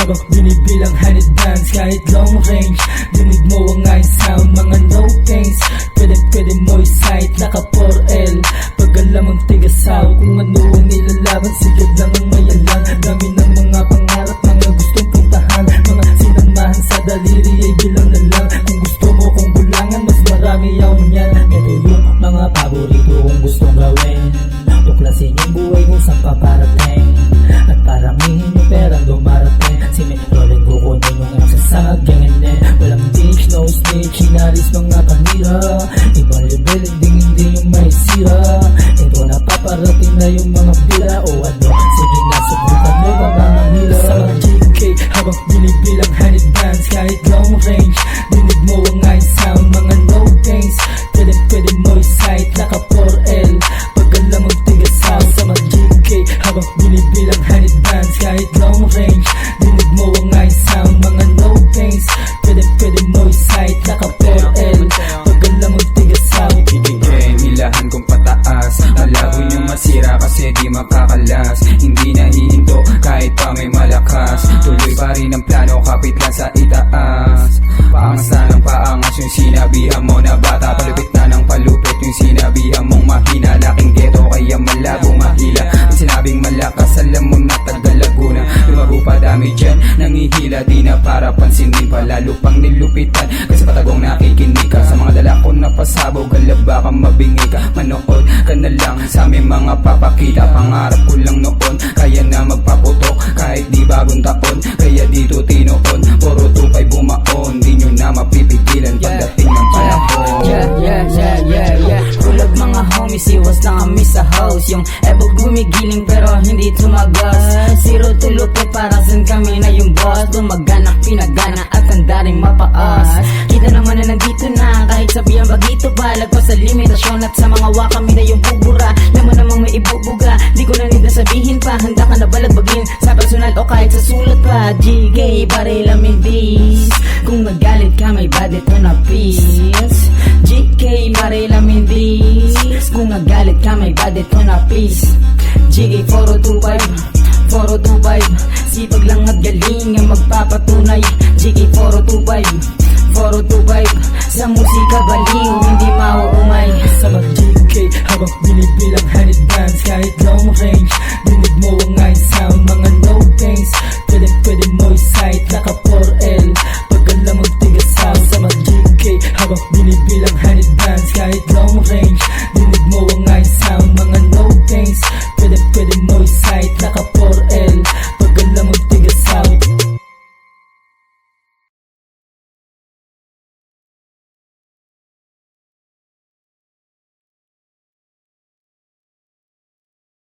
habang binibilang honey dance. Kahit long range, dinig mo ang aking sound. Mga no pains, pwede mo i-sight. Naka 4L, pag alam mong tigasaw. Kung ano ang nilalaban, sigad lang ang mayalang. Dami ng mga pangarap, mga gustong puntahan. Mga sinamahan sa daliri ay bilang na lang. Kung gusto mo kong bulangan, mas marami ako niyan. Ito yung mga paborito kong gustong gawin. Tuklasin yung buhay kung saan paparating. At paramihin yung perang dumarating. Simentroling kukunin yung nagsasagyan. Walang bitch, no snitch, hinaris mga kanila. Ibang level, hindi yung may sira. Ito na paparating na yung mga bira. O ano, sige na, subukan mo ba mga hila. Sa mga GK, habang binibilang honey dance. Kahit long range, dinig mo ang aking sound. Mga no pains, pwede mo i-sight. Naka 4L, pag alam mong tigasaw. Sa mga GK, habang binibilang honey dance. Kahit long range, dinig mo ang aking sound. Mga no pains, pwede mo i-sight. Naka 4L, pag alam mong tigasaw. Ibigay, hilahan kong pataas. Malabo yung masira kasi di makakalas. Hindi nahihinto kahit pa may malakas. Tuloy pa rin ang plano, kapit lang sa itaas. Paangas na ng paangas yung sinabihan mo na bata. Palupit na ng palupit yung sinabihan mong mahina. Laking ghetto kaya malabo mahila. Ang sinabing malakas, alam mo na taga Laguna. Lumago pa dami dyan, nangihila. Di na para pansinin pa, lalo pang nilupitan. Kasi patagong nakikinig ka sa mga dala ko na pasabog. Galaba ka, mabingi ka, manood ka na lang sa aming mga papakita. Pangarap ko lang noon, kaya na magpaputok kahit di bagong taon. Kaya dito tinoon, puro tupay bumaon. Di nyo na mapipigilan pagdating ng panahon. Yeah. Kulog mga homies, iwas lang kami sa house. Yung ebog gumigiling pero hindi tumagas. Zero to lupit, para san kami na yung boss. Tumaganak, pinagana at handa rin mapaas. Kita naman na nandito na, kahit sabihan bagito pa. Lagpas sa limitasyon at sa mga wa kami na yung bubura. Naman namang may ibubuga, di ko na nila sabihin pa. Handa ka na balagbagin sa personal o kahit sa sulat pa. GK, baril amin dis. Kung nagalit ka may bad ito na peace. GK, baril amin dis. Kung nagalit ka may bad ito na peace. GK 4025, 425. Sipag lang at galing ang magpapatunay. GK 425, 425. Sa musika baliw, hindi mauumay. Sa mga GK, habang binibilang honey dance. Kahit long range, dinig mo ang aking sound. Mga no pains, pwede mo i-sight. Naka 4L, pag alam mong tigasaw. Sa mga GK, habang binibilang